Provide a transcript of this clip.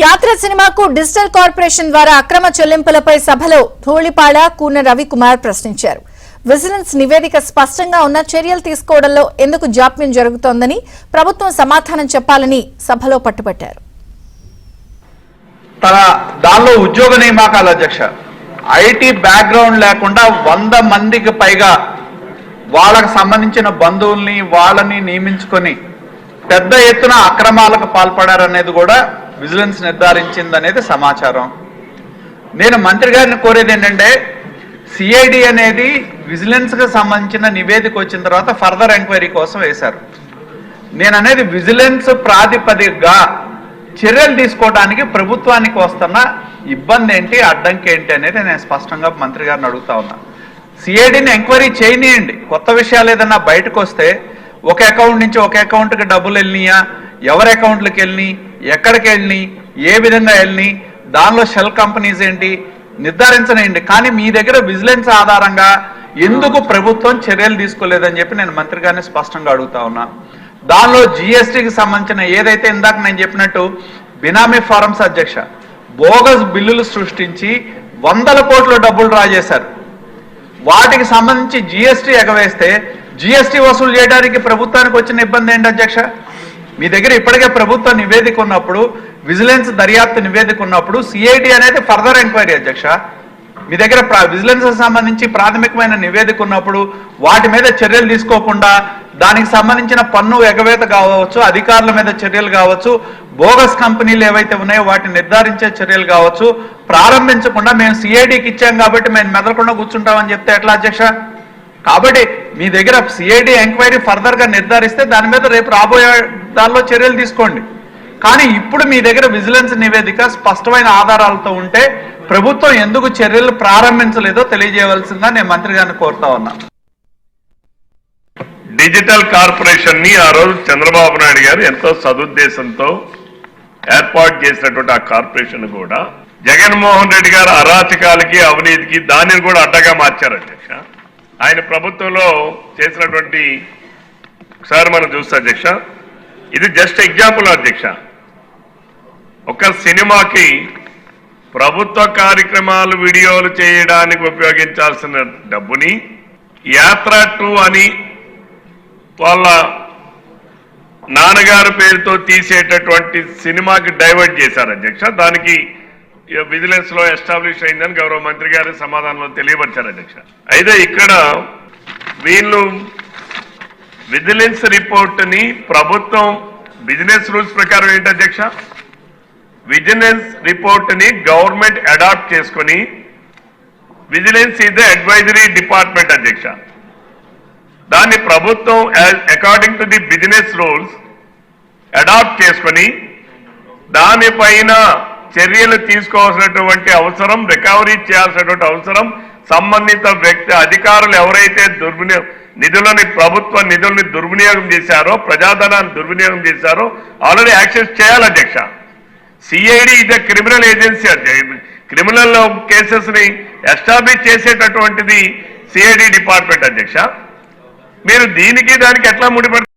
యాత్ర సినిమాకు digital corporation ద్వారా అక్రమ చెల్లింపులపై సభలో ధూళిపాడ కూన రవికుమార్ ప్రశ్నించారు. విజిలెన్స్ నివేదిక స్పష్టంగా ఉన్న చర్యలు తీసుకోవడంలో ఎందుకు జాప్యం జరుగుతోందని ప్రభుత్వం సమాధానం చెప్పాలని సభలో పట్టుబట్టారు. దానిలో ఉద్యోగ నియామకాల అధ్యక్ష ఐటీ బ్యాక్గ్రౌండ్ లేకుండా 100 మందికి పైగా వాళ్ళకు సంబంధించిన బంధువుల్ని వాళ్ళని నియమించుకొని పెద్ద ఎత్తున అక్రమాలకు పాల్పడారనేది కూడా విజిలెన్స్ నిర్ధారించిందనేది సమాచారం. నేను మంత్రి గారిని కోరేది ఏంటంటే సిఐడి అనేది విజిలెన్స్కి సంబంధించిన నివేదిక వచ్చిన తర్వాత ఫర్దర్ ఎంక్వైరీ కోసం వేశారు. నేను అనేది విజిలెన్స్ ప్రాతిపదికగా చర్యలు తీసుకోవడానికి ప్రభుత్వానికి వస్తున్న ఇబ్బంది ఏంటి, అడ్డంకి ఏంటి అనేది నేను స్పష్టంగా మంత్రి గారిని అడుగుతా ఉన్నా. సిఐడిని ఎంక్వైరీ చేయనియండి. కొత్త విషయాలు ఏదన్నా బయటకు వస్తే ఒక అకౌంట్ నుంచి ఒక అకౌంట్కి డబ్బులు వెళ్ళినాయా, ఎవరి అకౌంట్లకు వెళ్ళినాయి, ఎక్కడికి వెళ్ళినాయి, ఏ విధంగా వెళ్ళినాయి, దానిలో షెల్ కంపెనీస్ ఏంటి నిర్ధారించనండి. కానీ మీ దగ్గర విజిలెన్స్ ఆధారంగా ఎందుకు ప్రభుత్వం చర్యలు తీసుకోలేదని చెప్పి నేను మంత్రి గారిని స్పష్టంగా అడుగుతా ఉన్నా. దానిలో జిఎస్టీకి సంబంధించిన ఏదైతే ఇందాక నేను చెప్పినట్టు బినామీ ఫారమ్స్ అధ్యక్ష బోగస్ బిల్లులు సృష్టించి 100 కోట్ల డబ్బులు డ్రా చేశారు. వాటికి సంబంధించి జిఎస్టీ ఎగవేస్తే జిఎస్టీ వసూలు చేయడానికి ప్రభుత్వానికి వచ్చిన ఇబ్బంది ఏంటి అధ్యక్ష? మీ దగ్గర ఇప్పటికే ప్రభుత్వ నివేదిక ఉన్నప్పుడు, విజిలెన్స్ దర్యాప్తు నివేదిక ఉన్నప్పుడు సిఐడి అనేది ఫర్దర్ ఎంక్వైరీ అధ్యక్ష. మీ దగ్గర విజిలెన్స్ సంబంధించి ప్రాథమికమైన నివేదిక ఉన్నప్పుడు వాటి మీద చర్యలు తీసుకోకుండా దానికి సంబంధించిన పన్ను ఎగవేత కావచ్చు, అధికారుల మీద చర్యలు కావచ్చు, బోగస్ కంపెనీలు ఏవైతే ఉన్నాయో వాటిని నిర్ధారించే చర్యలు కావచ్చు ప్రారంభించకుండా మేము సిఐడికి ఇచ్చాం కాబట్టి మేము మెదలకుండా కూర్చుంటామని చెప్తే ఎట్లా అధ్యక్ష? కాబట్టి మీ దగ్గర సిఐడి ఎంక్వైరీ ఫర్దర్ గా నిర్ధారిస్తే దాని మీద రేపు రాబోయే దానిలో చర్యలు తీసుకోండి. కానీ ఇప్పుడు మీ దగ్గర విజిలెన్స్ నివేదిక స్పష్టమైన ఆధారాలతో ఉంటే ప్రభుత్వం ఎందుకు చర్యలు ప్రారంభించలేదో తెలియజేయవలసిందిగా నేను మంత్రి గారిని కోరుతా ఉన్నా. డిజిటల్ కార్పొరేషన్ ని ఆ రోజు చంద్రబాబు నాయుడు గారు ఎంతో సదుద్దేశంతో ఏర్పాటు చేసినటువంటి ఆ కార్పొరేషన్ కూడా జగన్మోహన్ రెడ్డి గారు అరాచకాలకి అవినీతికి దానిని కూడా అడ్డగా మార్చారు అధ్యక్ష. ఆయన ప్రభుత్వంలో చేసినటువంటి ఒకసారి మనం చూస్తే అధ్యక్ష, ఇది జస్ట్ ఎగ్జాంపుల్ అధ్యక్ష. ఒక సినిమాకి ప్రభుత్వ కార్యక్రమాలు వీడియోలు చేయడానికి ఉపయోగించాల్సిన డబ్బుని యాత్ర 2 అని వాళ్ళ నాన్నగారి పేరుతో తీసేటటువంటి సినిమాకి డైవర్ట్ చేశారు అధ్యక్ష. దానికి విజిలెన్స్ లో ఎస్టాబ్లిష్ అయిందని గౌరవ మంత్రి గారి సమాధానంలో తెలియపరిచారు అధ్యక్ష. అయితే ఇక్కడ వీళ్ళు విజిలెన్స్ రిపోర్ట్ ని ప్రభుత్వం బిజినెస్ రూల్స్ ప్రకారం ఏంటి అధ్యక్ష, విజిలెన్స్ రిపోర్ట్ ని గవర్నమెంట్ అడాప్ట్ చేసుకుని vigilance is the advisory department అధ్యక్ష. దాన్ని ప్రభుత్వం according to the business rules adopt చేసుకుని దానిపైన చర్యలు తీసుకోవాల్సినటువంటి అవసరం, రికవరీ చేయాల్సినటువంటి అవసరం సంబంధిత వ్యక్తి అధికారులు ఎవరైతే ప్రభుత్వ నిధుల్ని దుర్వినియోగం చేశారో, ప్రజాధనాన్ని దుర్వినియోగం చేశారో ఆల్రెడీ యాక్సెస్ చేయాలి అధ్యక్ష. సిఐడి ఇది క్రిమినల్ ఏజెన్సీ అధ్యక్ష. క్రిమినల్ కేసెస్ ని ఎస్టాబ్లిష్ చేసేటటువంటిది సిఐడి డిపార్ట్మెంట్ అధ్యక్ష. మీరు దీనికి దానికి ఎట్లా ముడిపడతారు?